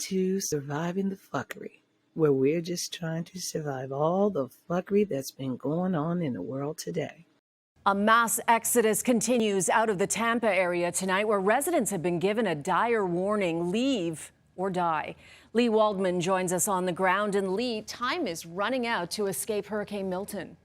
to Surviving the Fuckery, where we're just trying to survive all the fuckery that's been going on in the world today. A mass exodus continues out of the Tampa area tonight, where residents have been given a dire warning: leave or die. Lee Waldman joins us on the ground. And Lee, time is running out to escape Hurricane Milton.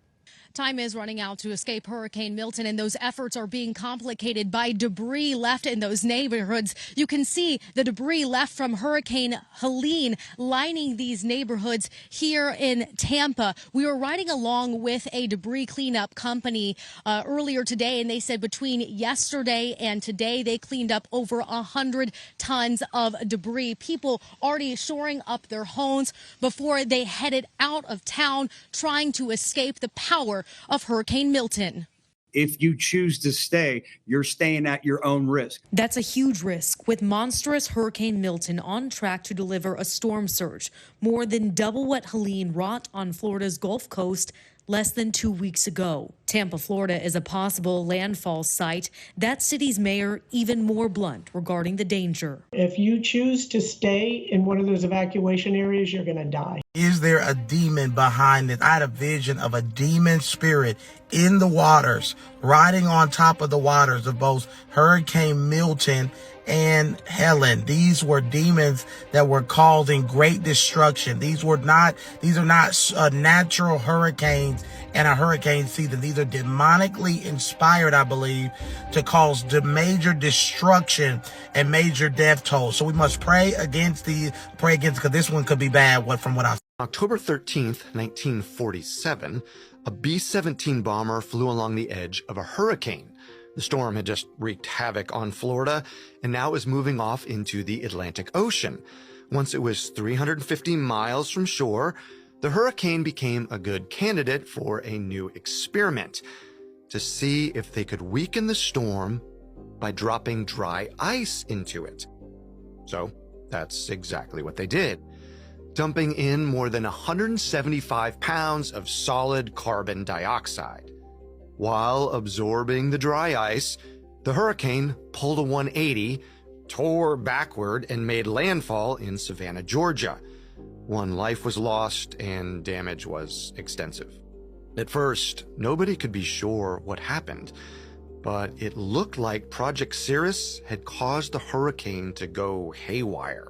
Time is running out to escape Hurricane Milton, and those efforts are being complicated by debris left in those neighborhoods. You can see the debris left from Hurricane Helene lining these neighborhoods here in Tampa. We were riding along with a debris cleanup company earlier today, and they said between yesterday and today, they cleaned up over 100 tons of debris. People already shoring up their homes before they headed out of town, trying to escape the power of Hurricane Milton. If you choose to stay, you're staying at your own risk. That's a huge risk, with monstrous Hurricane Milton on track to deliver a storm surge, more than double what Helene wrought on Florida's Gulf Coast less than 2 weeks ago. Tampa, Florida is a possible landfall site. That city's mayor even more blunt regarding the danger. If you choose to stay in one of those evacuation areas, you're going to die. Is there a demon behind this? I had a vision of a demon spirit in the waters, riding on top of the waters of both Hurricane Milton and Helen. These were demons that were causing great destruction. These are not natural hurricanes and a hurricane season. These are demonically inspired, I believe, to cause the major destruction and major death toll. So we must pray against because this one could be bad. From what I October 13th, 1947, a B-17 bomber flew along the edge of a hurricane. The storm had just wreaked havoc on Florida and now is moving off into the Atlantic Ocean. Once it was 350 miles from shore, the hurricane became a good candidate for a new experiment to see if they could weaken the storm by dropping dry ice into it. So that's exactly what they did, dumping in more than 175 pounds of solid carbon dioxide. While absorbing the dry ice, the hurricane pulled a 180, tore backward, and made landfall in Savannah, Georgia. One life was lost and damage was extensive. At first, nobody could be sure what happened, but it looked like Project Cirrus had caused the hurricane to go haywire.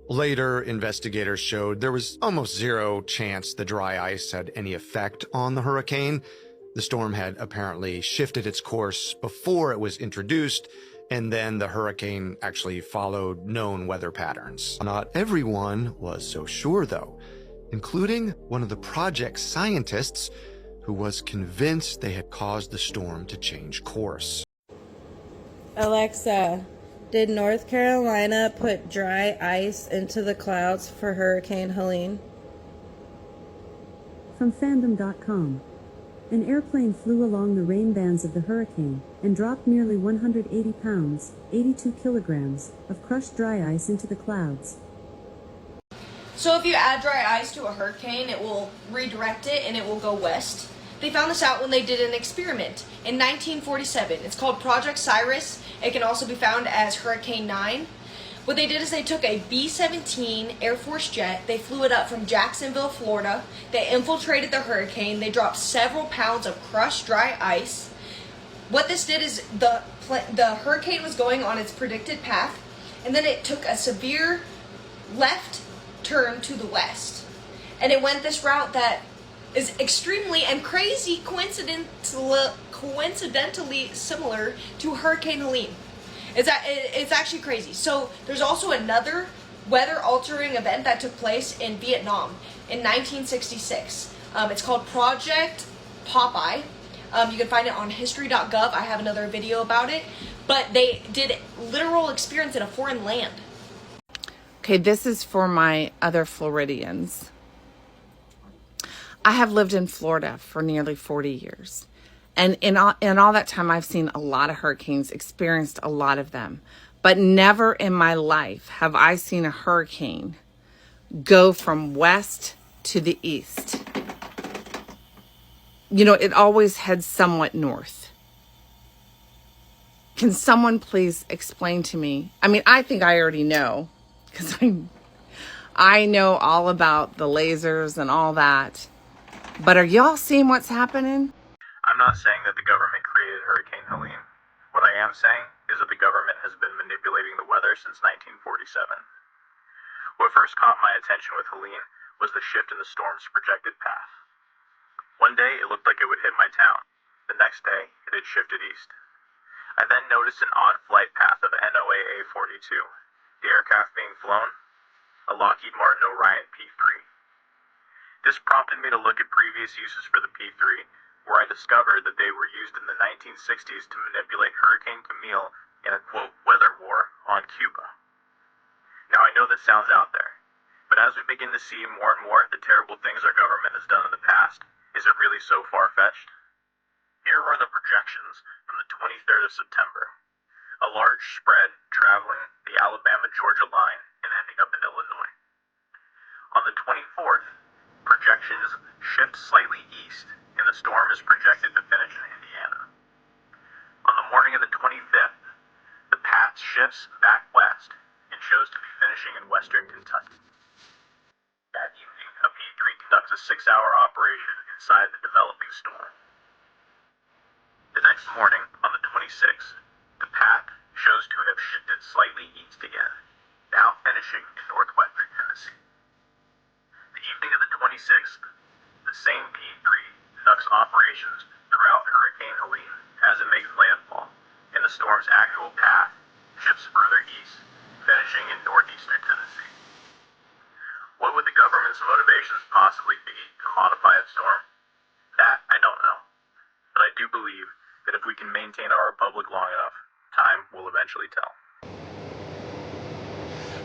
Later, investigators showed there was almost zero chance the dry ice had any effect on the hurricane. The storm had apparently shifted its course before it was introduced, and then the hurricane actually followed known weather patterns. Not everyone was so sure, though, including one of the project's scientists who was convinced they had caused the storm to change course. Alexa, did North Carolina put dry ice into the clouds for Hurricane Helene? From fandom.com. An airplane flew along the rain bands of the hurricane and dropped nearly 180 pounds, 82 kilograms, of crushed dry ice into the clouds. So if you add dry ice to a hurricane, it will redirect it and it will go west. They found this out when they did an experiment in 1947. It's called Project Cirrus. It can also be found as Hurricane 9. What they did is they took a B-17 Air Force jet, they flew it up from Jacksonville, Florida, they infiltrated the hurricane, they dropped several pounds of crushed dry ice. What this did is the hurricane was going on its predicted path, and then it took a severe left turn to the west. And it went this route that is extremely and crazy coincidentally similar to Hurricane Helene. It's actually crazy. So there's also another weather-altering event that took place in Vietnam in 1966. It's called Project Popeye. You can find it on history.gov. I have another video about it. But they did literal experience in a foreign land. Okay, this is for my other Floridians. I have lived in Florida for nearly 40 years. And in all that time, I've seen a lot of hurricanes, experienced a lot of them. But never in my life have I seen a hurricane go from west to the east. You know, it always heads somewhat north. Can someone please explain to me? I mean, I think I already know, because I know all about the lasers and all that. But are y'all seeing what's happening? I'm not saying that the government created Hurricane Helene. What I am saying is that the government has been manipulating the weather since 1947. What first caught my attention with Helene was the shift in the storm's projected path. One day it looked like it would hit my town. The next day it had shifted east. I then noticed an odd flight path of NOAA 42, the aircraft being flown, a Lockheed Martin Orion P-3. This prompted me to look at previous uses for the P-3, where I discovered that they were used in the 1960s to manipulate Hurricane Camille in a, quote, weather war on Cuba. Now I know that sounds out there, but as we begin to see more and more of the terrible things our government has done in the past, is it really so far-fetched? Here are the projections from the 23rd of September. A large spread traveling the Alabama-Georgia line and ending up in Illinois. On the 24th, projections shift slightly east, and the storm is projected to finish in Indiana. On the morning of the 25th, the path shifts back west and shows to be finishing in western Kentucky. That evening, a P-3 conducts a 6-hour operation inside the developing storm. The next morning, on the 26th, the path shows to have shifted slightly east again, now finishing in northwestern Tennessee. The evening of the 26th, the same P-3 conducts operations throughout Hurricane Helene as it makes landfall, and the storm's actual path shifts further east, finishing in northeastern Tennessee. What would the government's motivations possibly be to modify its storm? That I don't know. But I do believe that if we can maintain our republic long enough, time will eventually tell.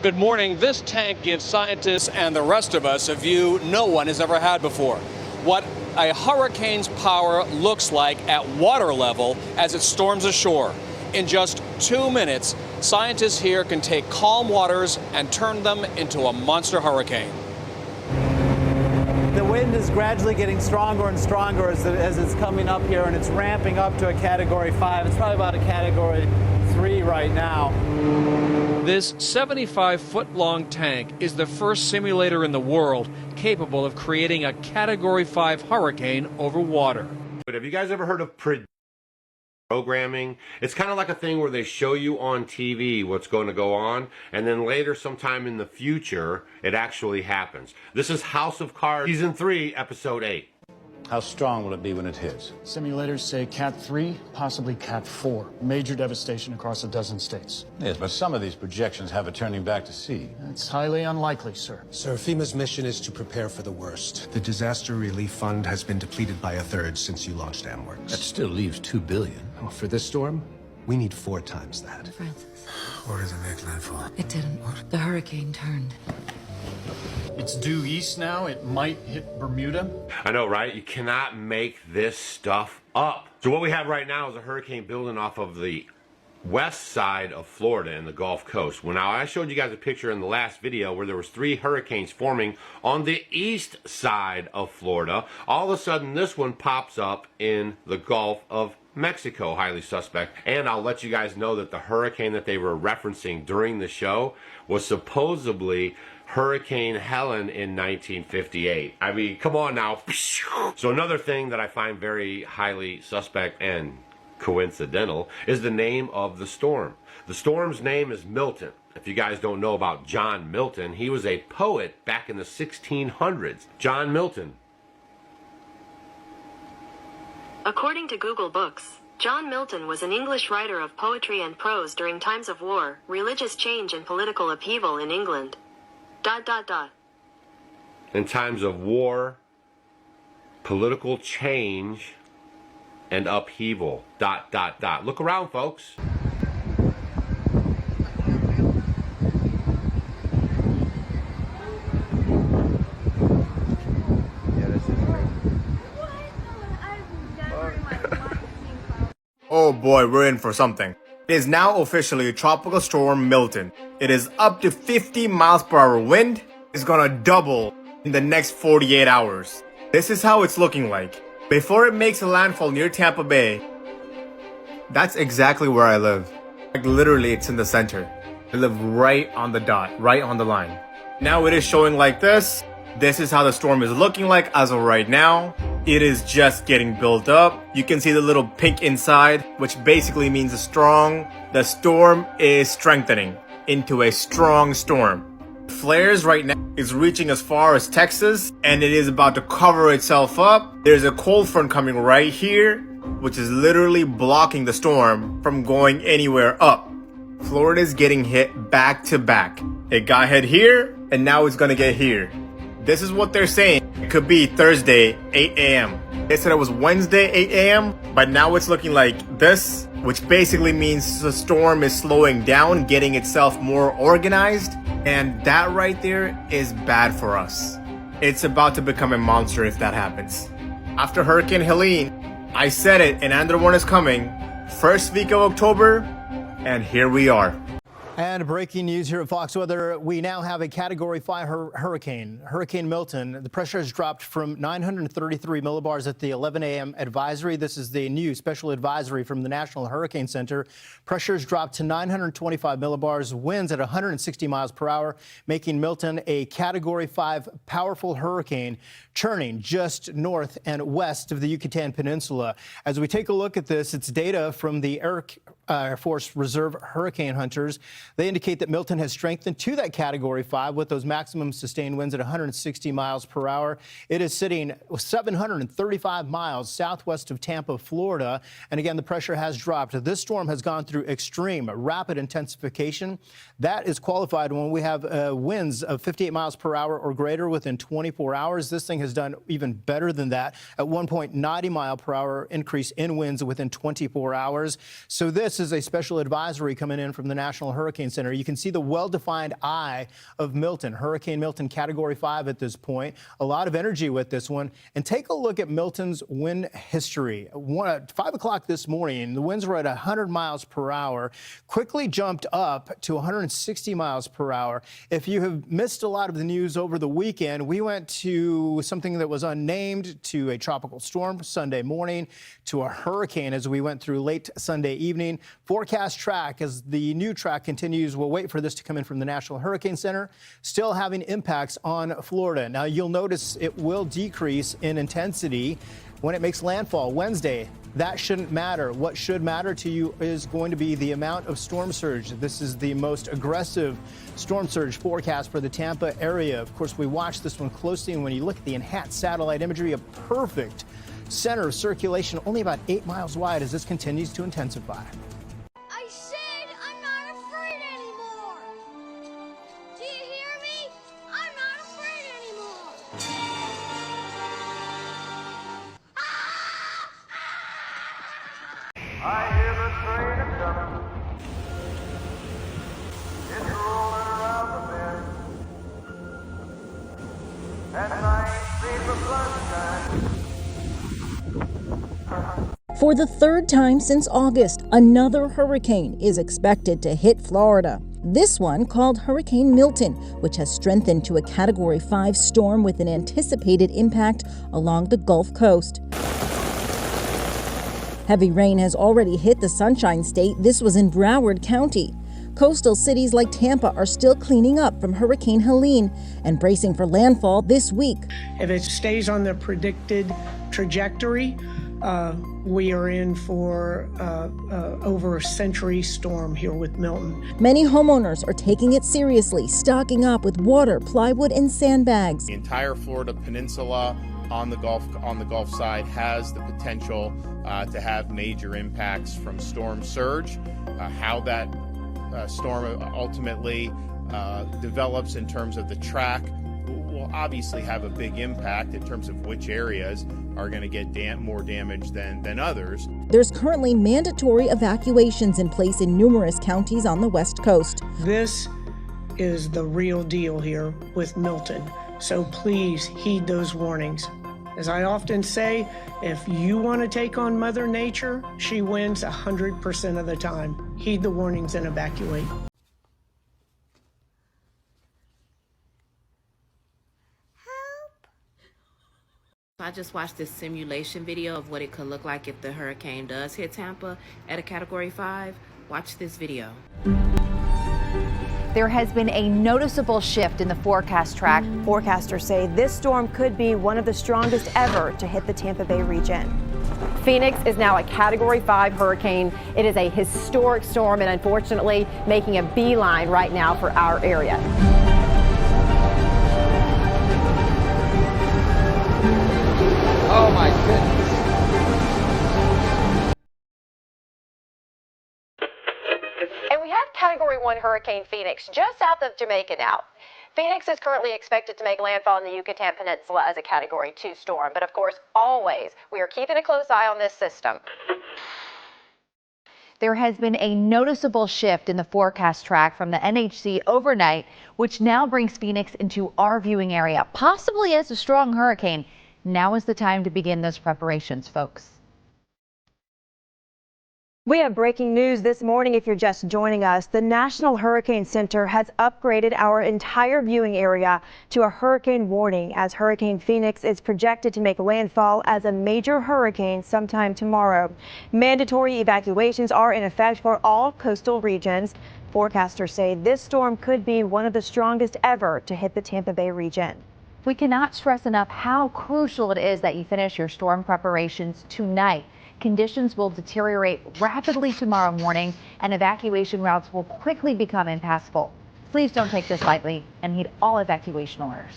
Good morning. This tank gives scientists and the rest of us a view no one has ever had before. What a hurricane's power looks like at water level as it storms ashore. In just 2 minutes, scientists here can take calm waters and turn them into a monster hurricane. The wind is gradually getting stronger and stronger as it's coming up here, and it's ramping up to a Category 5. It's probably about a Category 3 right now. This 75-foot-long tank is the first simulator in the world capable of creating a Category 5 hurricane over water. But have you guys ever heard of programming? It's kind of like a thing where they show you on TV what's going to go on, and then later sometime in the future it actually happens. This is House of Cards Season 3 Episode 8. How strong will it be when it hits? Simulators say Cat 3, possibly Cat 4. Major devastation across a dozen states. Yes, but some of these projections have it turning back to sea. It's highly unlikely, sir. Sir, FEMA's mission is to prepare for the worst. The disaster relief fund has been depleted by 1/3 since you launched AmWorks. That still leaves $2 billion. Oh, for this storm, we need 4 times that. Francis. Or does it make landfall? It didn't work. The hurricane turned. It's due east now. It might hit Bermuda. I know, right? You cannot make this stuff up. So what we have right now is a hurricane building off of the west side of Florida and the Gulf Coast. Well, now I showed you guys a picture in the last video where there was 3 hurricanes forming on the east side of Florida. All of a sudden, this one pops up in the Gulf of Mexico, highly suspect. And I'll let you guys know that the hurricane that they were referencing during the show was supposedly Hurricane Helen in 1958. I mean, come on now. So another thing that I find very highly suspect and coincidental is the name of the storm. The storm's name is Milton. If you guys don't know about John Milton, he was a poet back in the 1600s. John Milton. According to Google Books, John Milton was an English writer of poetry and prose during times of war, religious change and political upheaval in England. ... In times of war, political change, and upheaval. ... Look around, folks. Oh boy, we're in for something. It is now officially Tropical Storm Milton. It is up to 50 miles per hour wind. It's gonna double in the next 48 hours. This is how it's looking like. Before it makes a landfall near Tampa Bay, that's exactly where I live. Like literally, it's in the center. I live right on the dot, right on the line. Now it is showing like this. This is how the storm is looking like as of right now. It is just getting built up. You can see the little pink inside, which basically means strong. The storm is strengthening into a strong storm. Flares right now is reaching as far as Texas, and it is about to cover itself up. There's a cold front coming right here, which is literally blocking the storm from going anywhere up. Florida is getting hit back to back. It got hit here, and now it's gonna get here. This is what they're saying. It could be Thursday, 8 a.m. They said it was Wednesday, 8 a.m., but now it's looking like this, which basically means the storm is slowing down, getting itself more organized, and that right there is bad for us. It's about to become a monster if that happens. After Hurricane Helene, I said it, and another one is coming. First week of October, and here we are. And breaking news here at Fox Weather, we now have a Category 5 hurricane, Hurricane Milton. The pressure has dropped from 933 millibars at the 11 a.m. advisory. This is the new special advisory from the National Hurricane Center. Pressures dropped to 925 millibars, winds at 160 miles per hour, making Milton a Category 5 powerful hurricane, churning just north and west of the Yucatan Peninsula. As we take a look at this, it's data from the Air Force Reserve Hurricane Hunters. They indicate that Milton has strengthened to that Category 5 with those maximum sustained winds at 160 miles per hour. It is sitting 735 miles southwest of Tampa, Florida. And again, the pressure has dropped. This storm has gone through extreme rapid intensification. That is qualified when we have winds of 58 miles per hour or greater within 24 hours. This thing has done even better than that at 1.90 mile per hour increase in winds within 24 hours. So this is a special advisory coming in from the National Hurricane Center. You can see the well-defined eye of Milton, Hurricane Milton Category 5 at this point. A lot of energy with this one. And take a look at Milton's wind history. At 5 o'clock this morning, the winds were at 100 miles per hour, quickly jumped up to 160 miles per hour. If you have missed a lot of the news over the weekend, we went to something that was unnamed, to a tropical storm Sunday morning, to a hurricane as we went through late Sunday evening. Forecast track as the new track continues. We'll wait for this to come in from the National Hurricane Center. Still having impacts on Florida. Now you'll notice it will decrease in intensity when it makes landfall Wednesday. That shouldn't matter. What should matter to you is going to be the amount of storm surge. This is the most aggressive storm surge forecast for the Tampa area. Of course, we watch this one closely, and when you look at the enhanced satellite imagery, a perfect center of circulation, only about 8 miles wide as this continues to intensify. I said I'm not afraid anymore. Do you hear me? I'm not afraid anymore. I hear the train is coming. It's rolling around the bend. And I ain't seen the sunshine. For the third time since August, another hurricane is expected to hit Florida. This one called Hurricane Milton, which has strengthened to a Category 5 storm with an anticipated impact along the Gulf Coast. Heavy rain has already hit the Sunshine State. This was in Broward County. Coastal cities like Tampa are still cleaning up from Hurricane Helene and bracing for landfall this week. If it stays on the predicted trajectory, we are in for over a century storm here with Milton. Many homeowners are taking it seriously, stocking up with water, plywood, and sandbags. The entire Florida peninsula on the Gulf side has the potential to have major impacts from storm surge. How that storm ultimately develops in terms of the track will obviously have a big impact in terms of which areas are going to get more damage than others. There's currently mandatory evacuations in place in numerous counties on the West Coast. This is the real deal here with Milton, so please heed those warnings. As I often say, if you want to take on Mother Nature, she wins 100% of the time. Heed the warnings and evacuate. I just watched this simulation video of what it could look like if the hurricane does hit Tampa at a Category 5. Watch this video. There has been a noticeable shift in the forecast track. Forecasters say this storm could be one of the strongest ever to hit the Tampa Bay region. Phoenix is now a Category 5 hurricane. It is a historic storm and unfortunately making a beeline right now for our area. Oh my goodness. And we have Category 1 Hurricane Phoenix just south of Jamaica now. Phoenix is currently expected to make landfall in the Yucatan Peninsula as a Category 2 storm. But of course, always, we are keeping a close eye on this system. There has been a noticeable shift in the forecast track from the NHC overnight, which now brings Phoenix into our viewing area, possibly as a strong hurricane. Now is the time to begin those preparations, folks. We have breaking news this morning if you're just joining us. The National Hurricane Center has upgraded our entire viewing area to a hurricane warning as Hurricane Phoenix is projected to make landfall as a major hurricane sometime tomorrow. Mandatory evacuations are in effect for all coastal regions. Forecasters say this storm could be one of the strongest ever to hit the Tampa Bay region. We cannot stress enough how crucial it is that you finish your storm preparations tonight. Conditions will deteriorate rapidly tomorrow morning and evacuation routes will quickly become impassable. Please don't take this lightly and heed all evacuation orders.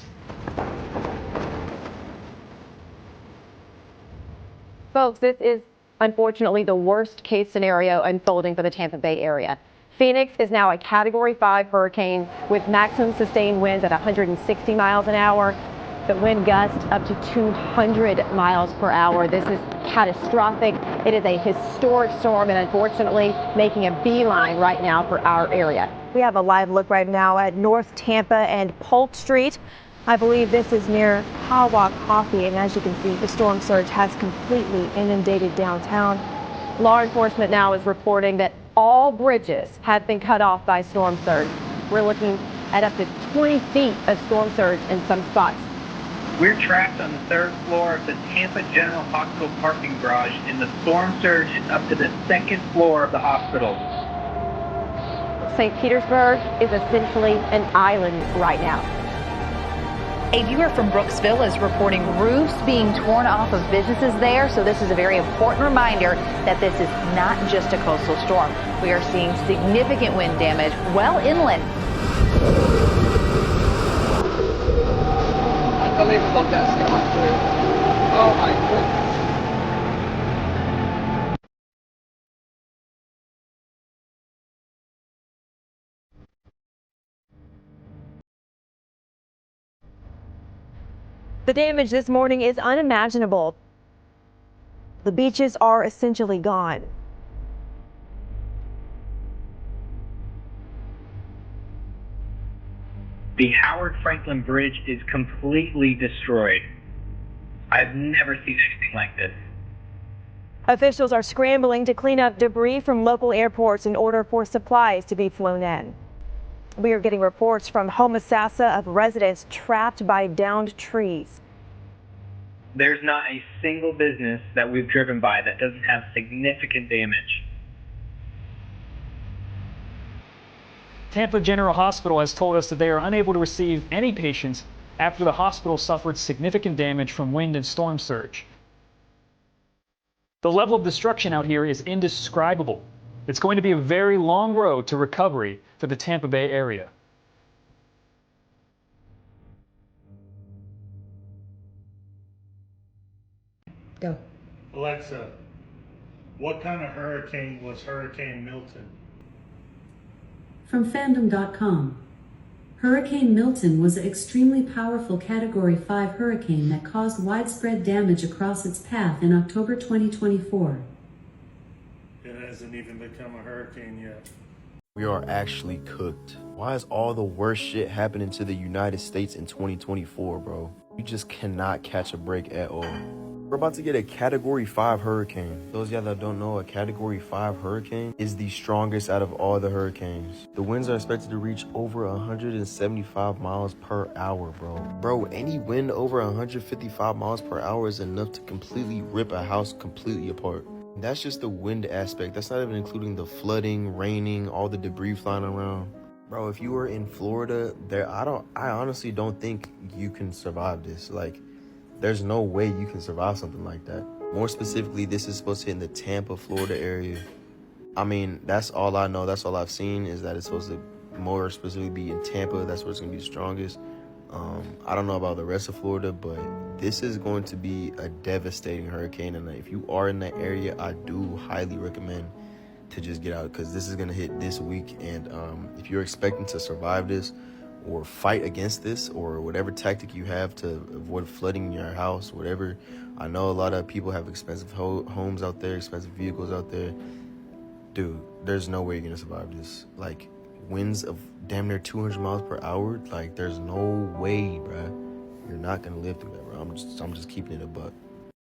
Folks, this is unfortunately the worst case scenario unfolding for the Tampa Bay area. Phoenix is now a Category 5 hurricane with maximum sustained winds at 160 miles an hour. The wind gusts up to 200 miles per hour. This is catastrophic. It is a historic storm and unfortunately making a beeline right now for our area. We have a live look right now at North Tampa and Polk Street. I believe this is near Hawa Coffee, and as you can see, the storm surge has completely inundated downtown. Law enforcement now is reporting that all bridges have been cut off by storm surge. We're looking at up to 20 feet of storm surge in some spots. We're trapped on the third floor of the Tampa General Hospital parking garage, and the storm surge is up to the second floor of the hospital. St. Petersburg is essentially an island right now. A viewer from Brooksville is reporting roofs being torn off of businesses there, so this is a very important reminder that this is not just a coastal storm. We are seeing significant wind damage well inland. Unbelievable that's going through. Oh my goodness. The damage this morning is unimaginable. The beaches are essentially gone. The Howard Franklin Bridge is completely destroyed. I've never seen anything like this. Officials are scrambling to clean up debris from local airports in order for supplies to be flown in. We are getting reports from Homosassa of residents trapped by downed trees. There's not a single business that we've driven by that doesn't have significant damage. Tampa General Hospital has told us that they are unable to receive any patients after the hospital suffered significant damage from wind and storm surge. The level of destruction out here is indescribable. It's going to be a very long road to recovery for the Tampa Bay area. Go. Alexa, what kind of hurricane was Hurricane Milton? From fandom.com. Hurricane Milton was an extremely powerful Category 5 hurricane that caused widespread damage across its path in October 2024. It hasn't even become a hurricane yet. We are actually cooked. Why is all the worst shit happening to the United States in 2024, bro? You just cannot catch a break at all. We're about to get a Category 5 hurricane. Those of y'all that don't know, a Category 5 hurricane is the strongest out of all the hurricanes. The winds are expected to reach over 175 miles per hour, bro. Bro, any wind over 155 miles per hour is enough to completely rip a house completely apart. That's just the wind aspect. That's not even including the flooding, raining, all the debris flying around. Bro, if you were in Florida, I honestly don't think you can survive this. Like, there's no way you can survive something like that. More specifically, this is supposed to hit in the Tampa, Florida area. I mean, that's all I know. That's all I've seen is that it's supposed to more specifically be in Tampa. That's where it's going to be the strongest. I don't know about the rest of Florida, but this is going to be a devastating hurricane. And if you are in that area, I do highly recommend to just get out, because this is going to hit this week. And if you're expecting to survive this or fight against this or whatever tactic you have to avoid flooding your house, whatever, I know a lot of people have expensive homes out there, expensive vehicles out there. Dude, there's no way you're going to survive this. Like, winds of damn near 200 miles per hour, like, there's no way, bruh. You're not going to live through that, bro. I'm just keeping it a buck.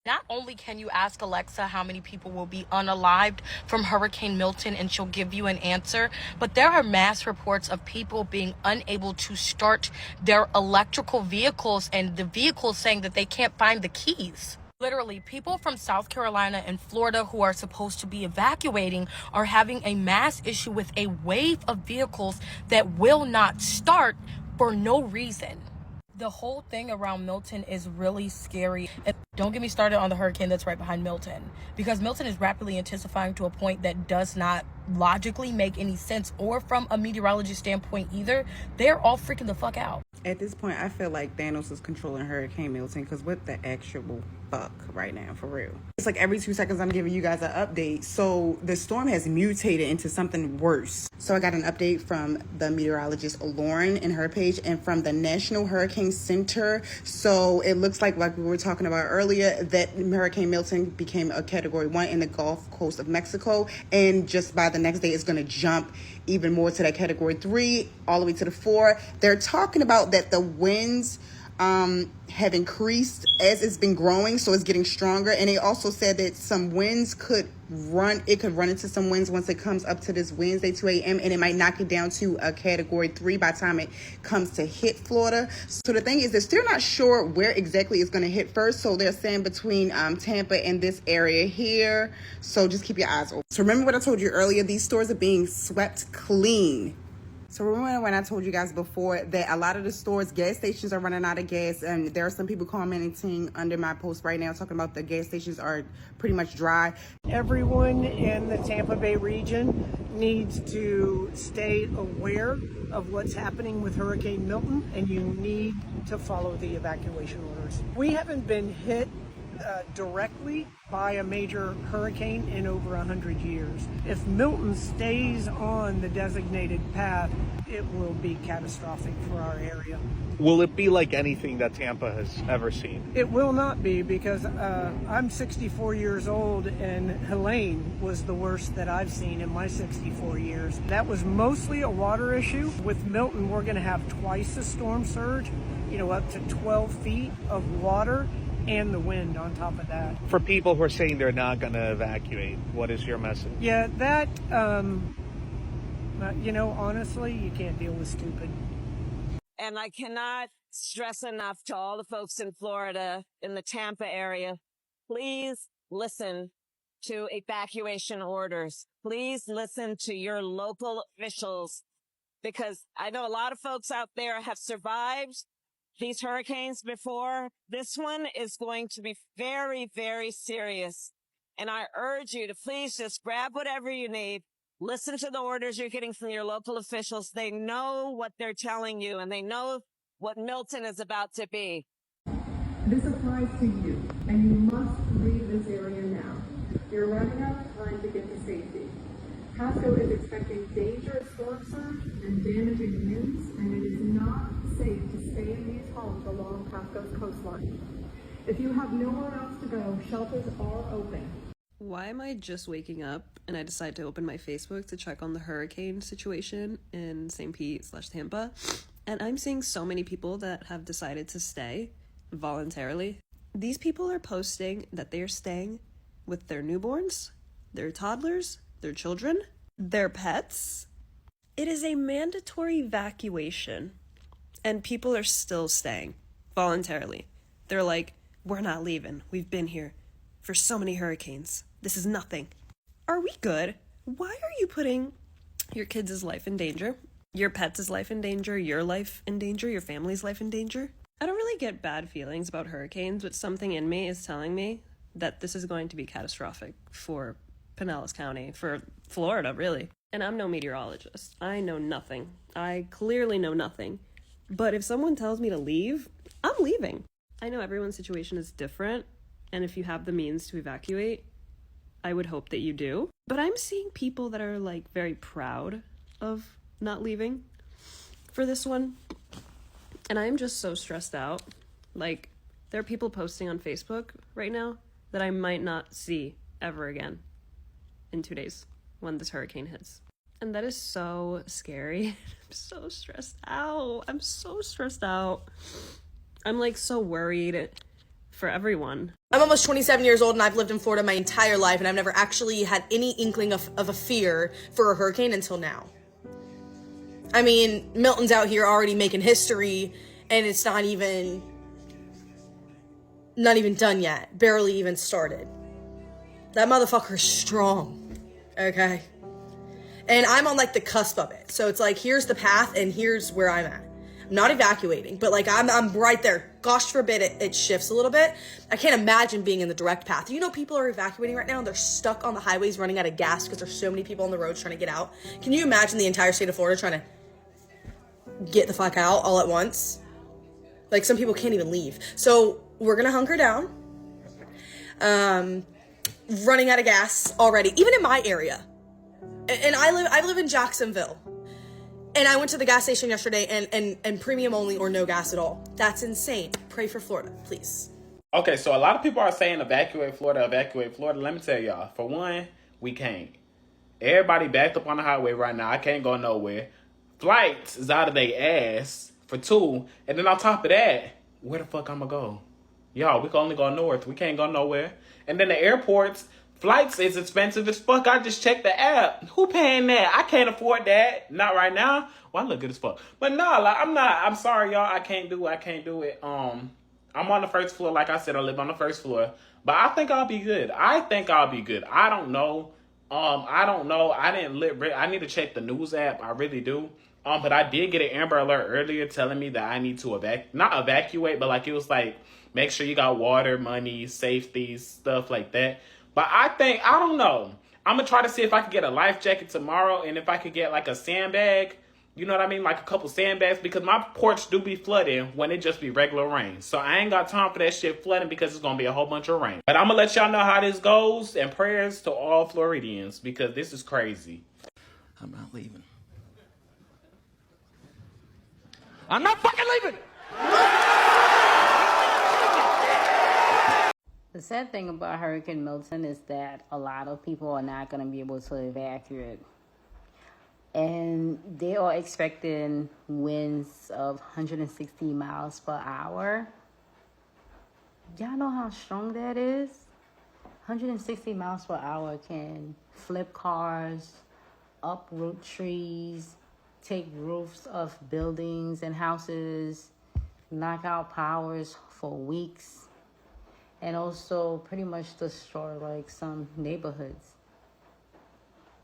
Not only can you ask Alexa how many people will be unalived from Hurricane Milton and she'll give you an answer, but there are mass reports of people being unable to start their electrical vehicles and the vehicles saying that they can't find the keys. Literally, people from South Carolina and Florida who are supposed to be evacuating are having a mass issue with a wave of vehicles that will not start for no reason. The whole thing around Milton is really scary. And don't get me started on the hurricane that's right behind Milton, because Milton is rapidly intensifying to a point that does not logically make any sense, or from a meteorologist standpoint either. They're all freaking the fuck out. At this point, I feel like Thanos is controlling Hurricane Milton, because what the actual fuck right now, for real? It's like every 2 seconds I'm giving you guys an update. So the storm has mutated into something worse. So I got an update from the meteorologist Lauren in her page and from the National Hurricane Center. So it looks like we were talking about earlier, that Hurricane Milton became a Category 1 in the Gulf Coast of Mexico. And just by the next day, it's going to jump even more to that Category 3, all the way to the 4. They're talking about that the winds have increased as it's been growing, so it's getting stronger. And they also said that some winds could run into some winds once it comes up to this Wednesday 2 a.m. and it might knock it down to a Category 3 by the time it comes to hit Florida. So the thing is, they're still not sure where exactly it's going to hit first. So they're saying between Tampa and this area here. So just keep your eyes open. So remember what I told you earlier, these stores are being swept clean. So remember when I told you guys before that a lot of the stores, gas stations are running out of gas, and there are some people commenting under my post right now talking about the gas stations are pretty much dry. Everyone in the Tampa Bay region needs to stay aware of what's happening with Hurricane Milton, and you need to follow the evacuation orders. We haven't been hit directly by a major hurricane in over 100 years. If Milton stays on the designated path, it will be catastrophic for our area. Will it be like anything that Tampa has ever seen? It will not be, because I'm 64 years old, and Helene was the worst that I've seen in my 64 years. That was mostly a water issue. With Milton, we're going to have twice the storm surge, up to 12 feet of water, and the wind on top of that. For people who are saying they're not going to evacuate, what is your message? Yeah, that, honestly, you can't deal with stupid. And I cannot stress enough to all the folks in Florida, in the Tampa area, please listen to evacuation orders. Please listen to your local officials, because I know a lot of folks out there have survived these hurricanes before. This one is going to be very, very serious. And I urge you to please just grab whatever you need. Listen to the orders you're getting from your local officials. They know what they're telling you, and they know what Milton is about to be. This applies to you, and you must leave this area now. You're running out of time to get to safety. Pasco is expecting dangerous storm surge and damaging winds, and it is not safe to stay in these homes along Pasco's coastline. If you have nowhere else to go, shelters are open. Why am I just waking up and I decide to open my Facebook to check on the hurricane situation in St. Pete/Tampa, and I'm seeing so many people that have decided to stay voluntarily. These people are posting that they are staying with their newborns, their toddlers, their children, their pets. It is a mandatory evacuation, and people are still staying voluntarily. They're like, we're not leaving. We've been here for so many hurricanes. This is nothing. Are we good? Why are you putting your kids' life in danger? Your pet's life in danger, your life in danger, your family's life in danger. I don't really get bad feelings about hurricanes, but something in me is telling me that this is going to be catastrophic for Pinellas County, for Florida, really. And I'm no meteorologist. I know nothing. I clearly know nothing. But if someone tells me to leave, I'm leaving. I know everyone's situation is different, and if you have the means to evacuate, I would hope that you do. But I'm seeing people that are like very proud of not leaving for this one. And I'm just so stressed out. Like, there are people posting on Facebook right now that I might not see ever again in 2 days when this hurricane hits. And that is so scary. I'm so stressed out. I'm so stressed out. I'm like so worried for everyone. I'm almost 27 years old and I've lived in Florida my entire life, and I've never actually had any inkling of a fear for a hurricane until now. I mean, Milton's out here already making history, and it's not even done yet. Barely even started. That motherfucker's strong, okay? And I'm on like the cusp of it. So it's like, here's the path and here's where I'm at. I'm not evacuating, but like I'm right there. Gosh forbid it shifts a little bit. I can't imagine being in the direct path. You know, people are evacuating right now and they're stuck on the highways running out of gas because there's so many people on the roads trying to get out. Can you imagine the entire state of Florida trying to get the fuck out all at once? Like, some people can't even leave. So we're gonna hunker down. Running out of gas already, even in my area. And I live in Jacksonville. And I went to the gas station yesterday and premium only or no gas at all. That's insane. Pray for Florida, please. Okay, so a lot of people are saying evacuate Florida, evacuate Florida. Let me tell y'all, for one, we can't. Everybody backed up on the highway right now. I can't go nowhere. Flights is out of their ass, for two. And then on top of that, where the fuck I'ma go? Y'all, we can only go north. We can't go nowhere. And then the airports, flights is expensive as fuck. I just checked the app. Who paying that? I can't afford that. Not right now. Well, I look good as fuck. But no, like, I'm sorry, y'all. I can't do it. I'm on the first floor. Like I said, I live on the first floor. But I think I'll be good. I don't know. I need to check the news app. I really do. But I did get an Amber Alert earlier telling me that I need to not evacuate, but like it was like, make sure you got water, money, safety, stuff like that. But I don't know. I'm going to try to see if I can get a life jacket tomorrow, and if I could get like a sandbag, you know what I mean? Like a couple sandbags, because my porch do be flooding when it just be regular rain. So I ain't got time for that shit flooding because it's going to be a whole bunch of rain. But I'm going to let y'all know how this goes, and prayers to all Floridians, because this is crazy. I'm not leaving. I'm not fucking leaving! The sad thing about Hurricane Milton is that a lot of people are not going to be able to evacuate. And they are expecting winds of 160 miles per hour. Y'all know how strong that is? 160 miles per hour can flip cars, uproot trees, take roofs of buildings and houses, knock out powers for weeks, and also pretty much destroy like some neighborhoods.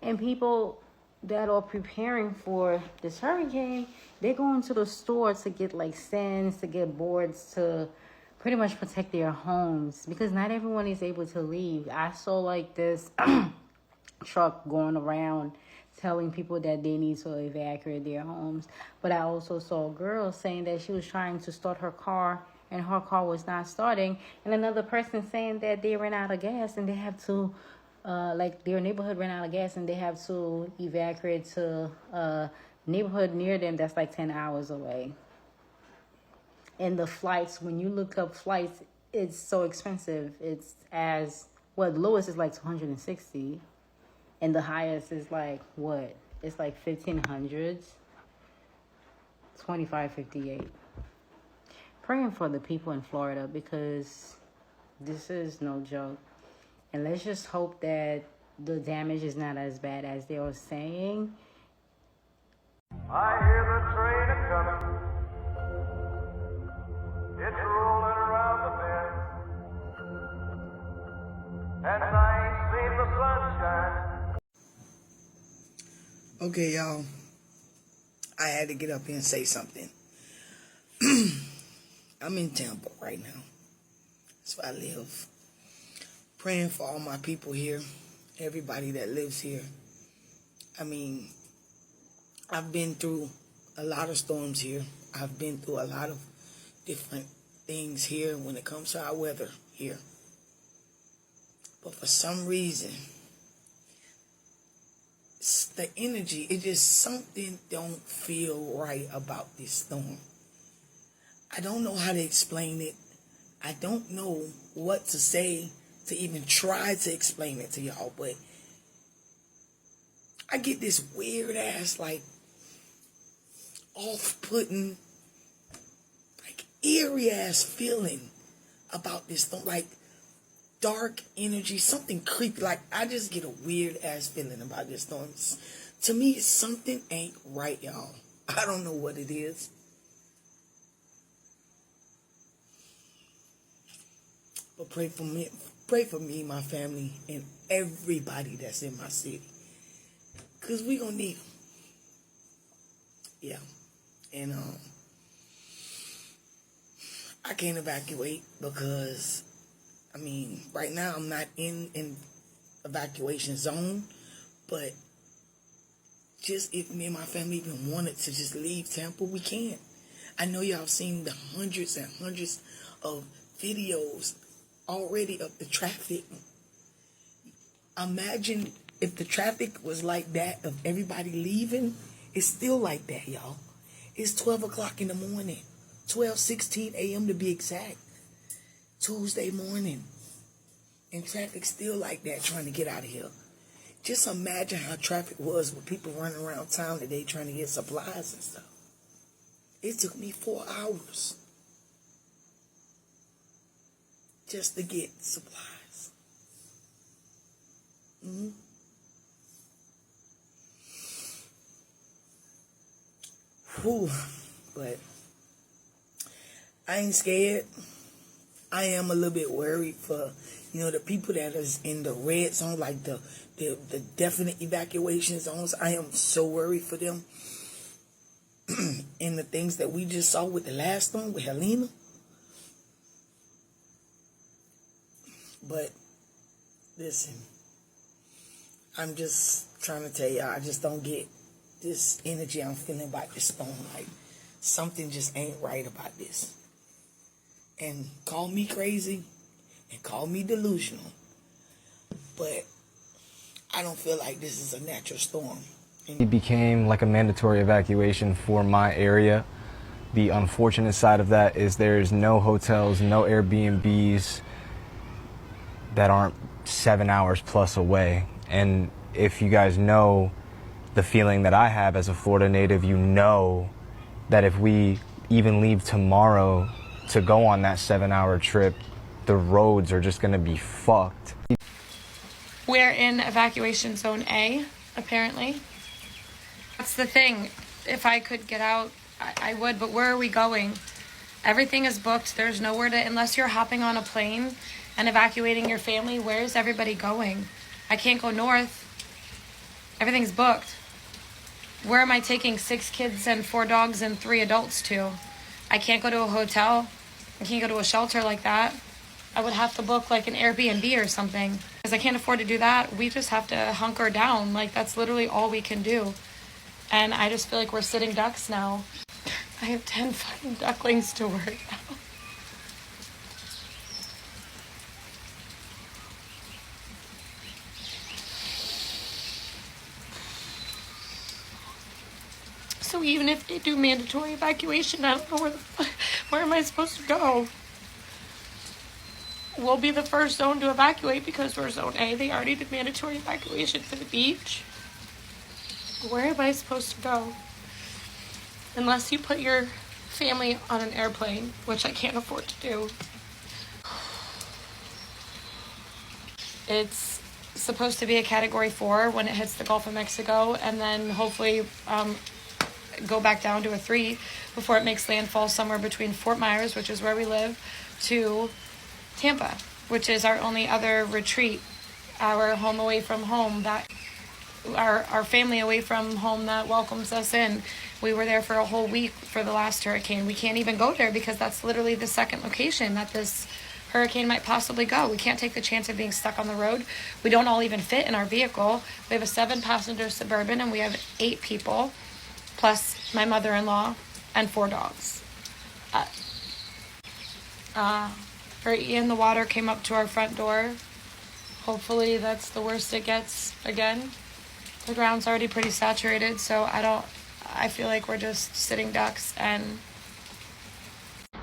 And people that are preparing for this hurricane, they're going to the store to get like stands, to get boards to pretty much protect their homes, because not everyone is able to leave. I saw like this truck going around telling people that they need to evacuate their homes. But I also saw a girl saying that she was trying to start her car and her car was not starting. And another person saying that they ran out of gas and they have to, like their neighborhood ran out of gas and they have to evacuate to a neighborhood near them that's like 10 hours away. And the flights, when you look up flights, it's so expensive. It's the lowest is like 260. And the highest is like, what? It's like 1500s, 2558. Praying for the people in Florida, because this is no joke. And let's just hope that the damage is not as bad as they were saying. I hear the train a-coming. It's rolling around the bend. And I ain't seen the sunshine. Okay, y'all. I had to get up here and say something. I'm in Tampa right now. That's where I live. Praying for all my people here, everybody that lives here. I mean, I've been through a lot of storms here. I've been through a lot of different things here when it comes to our weather here. But for some reason, the energy, it just something don't feel right about this storm. I don't know how to explain it. I don't know what to say to even try to explain it to y'all, but I get this weird ass, like, off-putting, like, eerie ass feeling about this storm, like dark energy, something creepy. Like, I just get a weird ass feeling about this storm. To me, something ain't right, y'all. I don't know what it is. But pray for me, my family, and everybody that's in my city. Because we gonna need them. Yeah. And I can't evacuate because, I mean, right now I'm not in evacuation zone. But just if me and my family even wanted to just leave Tampa, we can't. I know y'all seen the hundreds and hundreds of videos already of the traffic. Imagine if the traffic was like that of everybody leaving. It's still like that, y'all. It's 12 o'clock in the morning. 12:16 a.m. to be exact. Tuesday morning. And traffic still like that trying to get out of here. Just imagine how traffic was with people running around town today trying to get supplies and stuff. It took me 4 hours just to get supplies. Whew. But I ain't scared. I am a little bit worried for, the people that is in the red zone, like the definite evacuation zones. I am so worried for them. And the things that we just saw with the last storm, with Helena. But listen, I'm just trying to tell y'all, I just don't get this energy I'm feeling about this storm. Like, something just ain't right about this. And call me crazy and call me delusional, but I don't feel like this is a natural storm. It became like a mandatory evacuation for my area. The unfortunate side of that is there's no hotels, no Airbnbs that aren't 7 hours plus away. And if you guys know the feeling that I have as a Florida native, you know that if we even leave tomorrow to go on that 7-hour trip, the roads are just gonna be fucked. We're in evacuation zone A, apparently. That's the thing. If I could get out, I would, but where are we going? Everything is booked. There's nowhere to, unless you're hopping on a plane and evacuating your family, where is everybody going? I can't go north. Everything's booked. Where am I taking 6 kids and 4 dogs and 3 adults to? I can't go to a hotel. I can't go to a shelter like that. I would have to book like an Airbnb or something. Because I can't afford to do that. We just have to hunker down. Like, that's literally all we can do. And I just feel like we're sitting ducks now. I have 10 fucking ducklings to worry about. So even if they do mandatory evacuation, I don't know where am I supposed to go? We'll be the first zone to evacuate because we're zone A. They already did mandatory evacuation for the beach. Where am I supposed to go? Unless you put your family on an airplane, which I can't afford to do. It's supposed to be a Category 4 when it hits the Gulf of Mexico, and then hopefully go back down to a 3 before it makes landfall somewhere between Fort Myers, which is where we live, to Tampa, which is our only other retreat, our home away from home. That our family away from home that welcomes us in. We were there for a whole week for the last hurricane. We can't even go there because that's literally the second location that this hurricane might possibly go. We can't take the chance of being stuck on the road. We don't all even fit in our vehicle. We have a 7-passenger Suburban and we have 8 people, plus my mother-in-law and 4 dogs. Ian, the water came up to our front door. Hopefully that's the worst it gets again. The ground's already pretty saturated, so I feel like we're just sitting ducks. And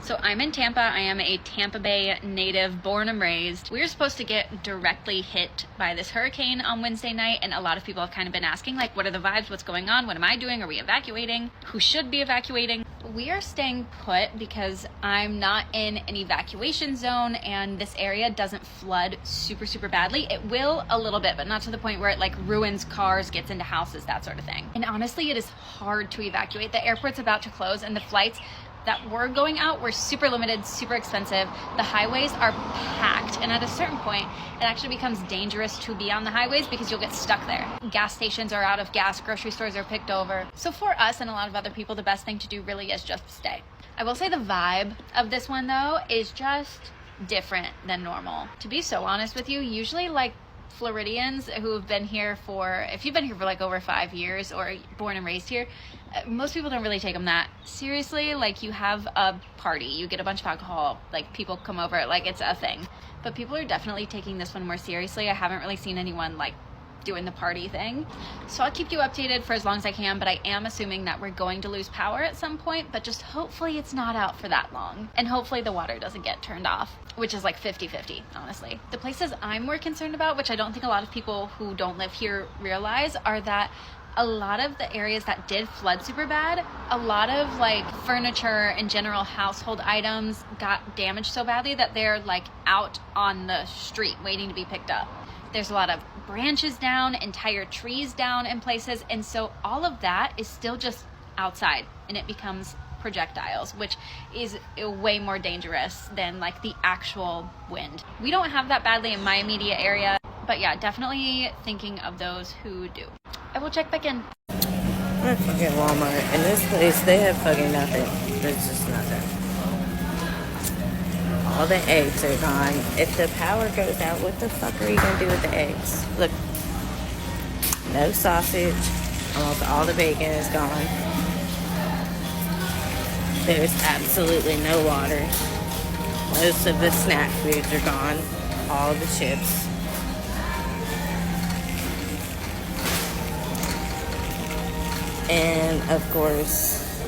so I'm in Tampa. I am a Tampa Bay native, born and raised. We were supposed to get directly hit by this hurricane on Wednesday night, and a lot of people have kind of been asking, like, what are the vibes? What's going on? What am I doing? Are we evacuating? Who should be evacuating? We are staying put because I'm not in an evacuation zone, and this area doesn't flood super, super badly. It will a little bit, but not to the point where it like ruins cars, gets into houses, that sort of thing. And honestly, it is hard to evacuate. The airport's about to close, and the flights that were going out were super limited, super expensive. The highways are packed, and at a certain point, it actually becomes dangerous to be on the highways because you'll get stuck there. Gas stations are out of gas, grocery stores are picked over. So for us and a lot of other people, the best thing to do really is just stay. I will say the vibe of this one though is just different than normal. To be so honest with you, usually like Floridians who have been here for, if you've been here for like over 5 years or born and raised here, most people don't really take them that seriously. Like, you have a party, you get a bunch of alcohol, like people come over, like it's a thing. But people are definitely taking this one more seriously. I haven't really seen anyone like doing the party thing. So I'll keep you updated for as long as I can, but I am assuming that we're going to lose power at some point, but just hopefully it's not out for that long. And hopefully the water doesn't get turned off, which is like 50-50, honestly. The places I'm more concerned about, which I don't think a lot of people who don't live here realize, are that a lot of the areas that did flood super bad, a lot of like furniture and general household items got damaged so badly that they're like out on the street waiting to be picked up. There's a lot of branches down, entire trees down in places, and so all of that is still just outside, and it becomes projectiles, which is way more dangerous than like the actual wind. We don't have that badly in my immediate area, but yeah, definitely thinking of those who do. I will check back in. I'm fucking Walmart, and this place, they have fucking nothing. There's just nothing. All the eggs are gone. If the power goes out, what the fuck are you gonna do with the eggs? Look, no sausage. Almost all the bacon is gone. There's absolutely no water. Most of the snack foods are gone. All the chips. And of course,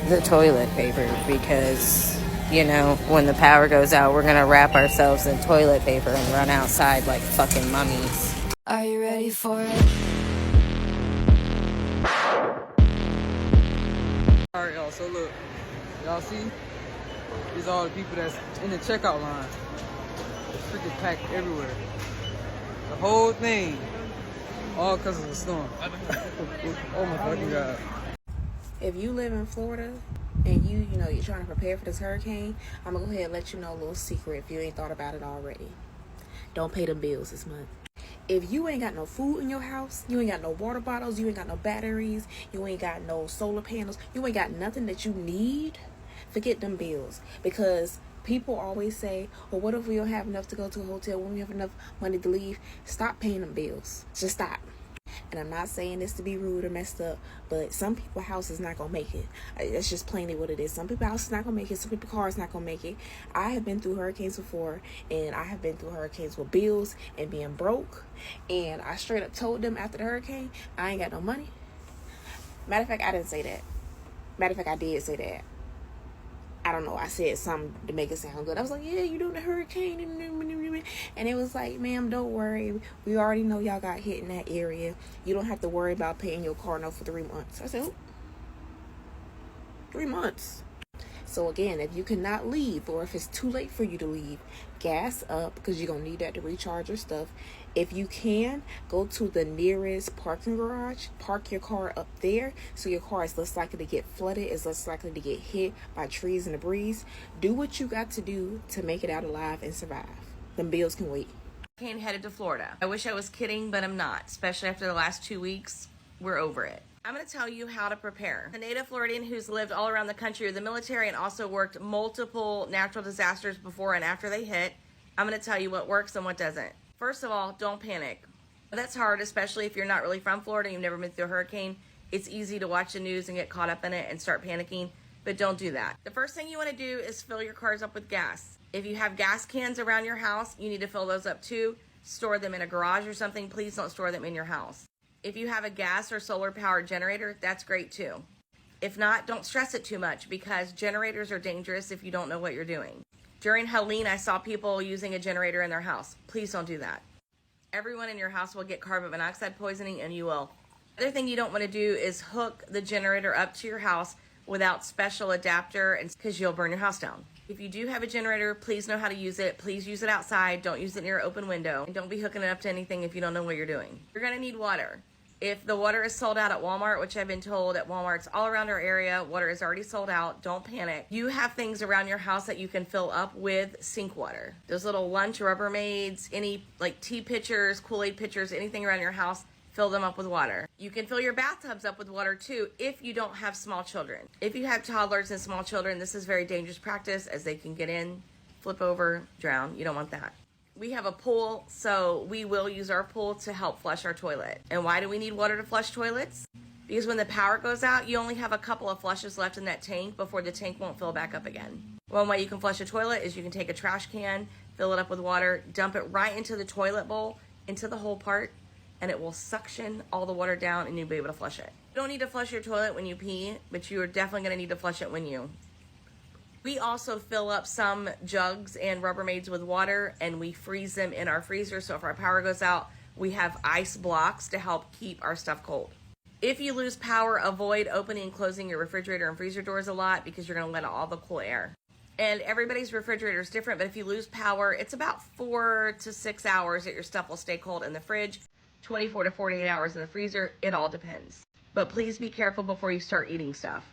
the toilet paper, because, you know, when the power goes out, we're gonna wrap ourselves in toilet paper and run outside like fucking mummies. Are you ready for it? Alright, y'all, so look, y'all see? These are all the people that's in the checkout line. It's freaking packed everywhere. The whole thing. All because of the storm. Oh my fucking God. If you live in Florida and you know, you're trying to prepare for this hurricane, I'm gonna go ahead and let you know a little secret if you ain't thought about it already. Don't pay them bills this month. If you ain't got no food in your house, you ain't got no water bottles, you ain't got no batteries, you ain't got no solar panels, you ain't got nothing that you need, forget them bills. Because people always say, well, what if we don't have enough to go to a hotel? When we have enough money to leave? Stop paying them bills. Just stop. And I'm not saying this to be rude or messed up, but some people's house is not going to make it. That's just plainly what it is. Some people's house is not going to make it. Some people's car is not going to make it. I have been through hurricanes before, and I have been through hurricanes with bills and being broke. And I straight up told them after the hurricane, I ain't got no money. Matter of fact, I didn't say that. Matter of fact, I did say that. I don't know, I said something to make it sound good. I was like, yeah, you doing the hurricane. And it was like, ma'am, don't worry. We already know y'all got hit in that area. You don't have to worry about paying your car note for 3 months. I said, oh, 3 months. So again, if you cannot leave, or if it's too late for you to leave, gas up, because you're going to need that to recharge your stuff. If you can, go to the nearest parking garage, park your car up there, so your car is less likely to get flooded, is less likely to get hit by trees and debris. Do what you got to do to make it out alive and survive. Them bills can wait. Hurricane headed to Florida. I wish I was kidding, but I'm not, especially after the last 2 weeks. We're over it. I'm going to tell you how to prepare. A native Floridian who's lived all around the country with the military and also worked multiple natural disasters before and after they hit, I'm going to tell you what works and what doesn't. First of all, don't panic. That's hard, especially if you're not really from Florida, you've never been through a hurricane. It's easy to watch the news and get caught up in it and start panicking, but don't do that. The first thing you want to do is fill your cars up with gas. If you have gas cans around your house, you need to fill those up too. Store them in a garage or something. Please don't store them in your house. If you have a gas or solar powered generator, that's great too. If not, don't stress it too much because generators are dangerous if you don't know what you're doing. During Helene, I saw people using a generator in their house. Please don't do that. Everyone in your house will get carbon monoxide poisoning and you will. The other thing you don't want to do is hook the generator up to your house without special adapter and because you'll burn your house down. If you do have a generator, please know how to use it. Please use it outside. Don't use it near an open window. And don't be hooking it up to anything if you don't know what you're doing. You're going to need water. If the water is sold out at Walmart, which I've been told at Walmarts all around our area, water is already sold out. Don't panic. You have things around your house that you can fill up with sink water. Those little lunch Rubbermaids, any like tea pitchers, Kool-Aid pitchers, anything around your house, fill them up with water. You can fill your bathtubs up with water too if you don't have small children. If you have toddlers and small children, this is very dangerous practice as they can get in, flip over, drown. You don't want that. We have a pool, so we will use our pool to help flush our toilet. And why do we need water to flush toilets? Because when the power goes out, you only have a couple of flushes left in that tank before the tank won't fill back up again. One way you can flush a toilet is you can take a trash can, fill it up with water, dump it right into the toilet bowl, into the whole part, and it will suction all the water down and you'll be able to flush it. You don't need to flush your toilet when you pee, but you are definitely going to need to flush it when you. We also fill up some jugs and Rubbermaids with water and we freeze them in our freezer, so if our power goes out, we have ice blocks to help keep our stuff cold. If you lose power, avoid opening and closing your refrigerator and freezer doors a lot because you're going to let out all the cool air. And everybody's refrigerator is different, but if you lose power, it's about 4 to 6 hours that your stuff will stay cold in the fridge. 24 to 48 hours in the freezer, it all depends. But please be careful before you start eating stuff.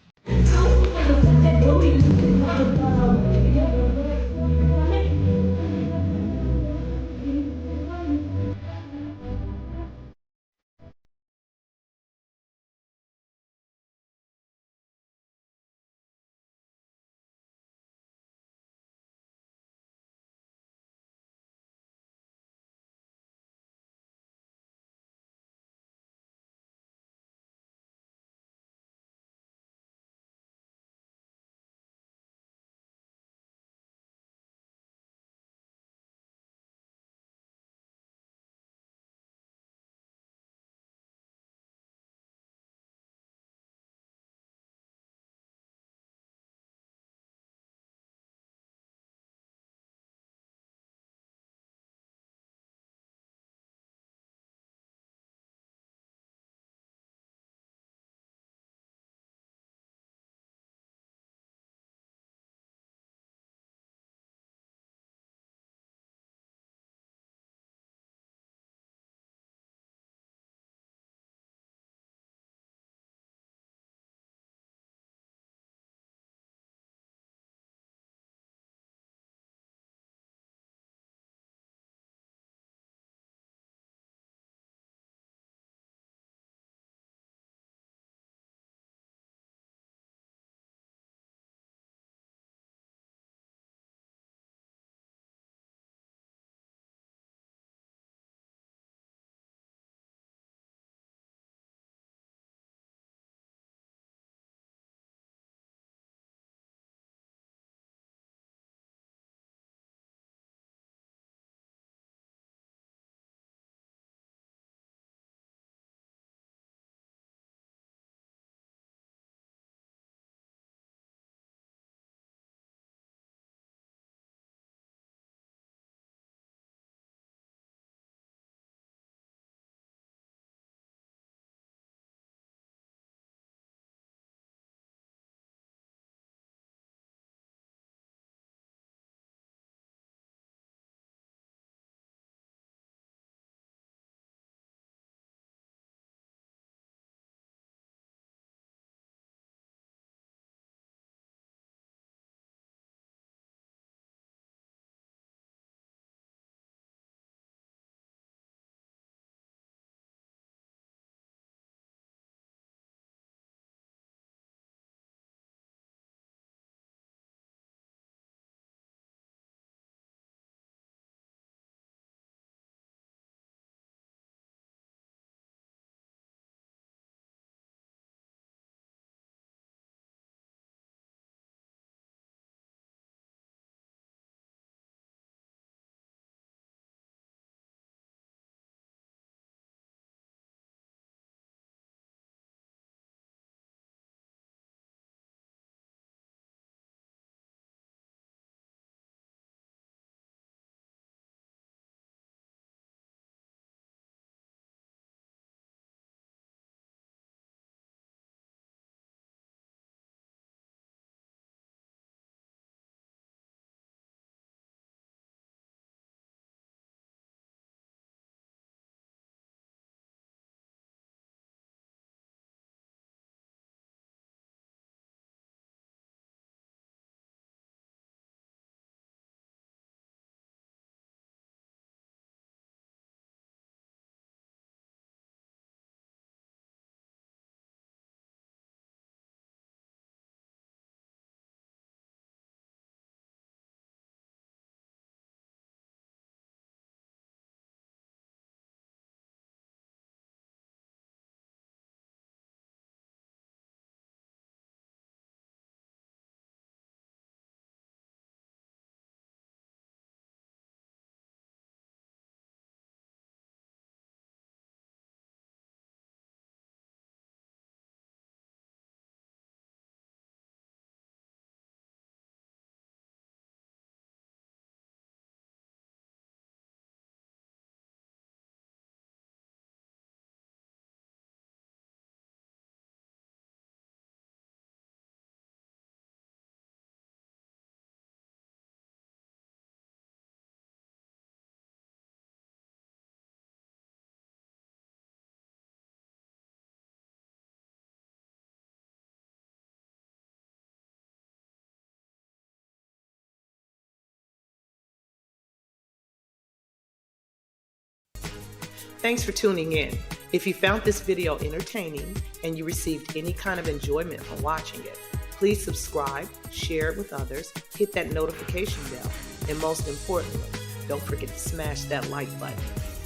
Thanks for tuning in. If you found this video entertaining and you received any kind of enjoyment from watching it, please subscribe, share it with others, hit that notification bell, and most importantly, don't forget to smash that like button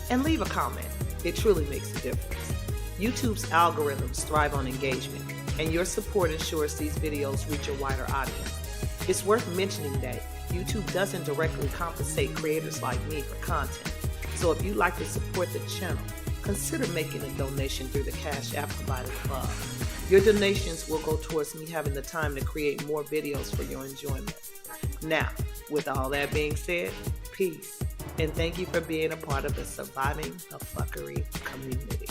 and leave a comment. It truly makes a difference. YouTube's algorithms thrive on engagement, and your support ensures these videos reach a wider audience. It's worth mentioning that YouTube doesn't directly compensate creators like me for content. So if you'd like to support the channel, consider making a donation through the Cash App provided above. Your donations will go towards me having the time to create more videos for your enjoyment. Now, with all that being said, peace, and thank you for being a part of the Surviving the Fuckery community.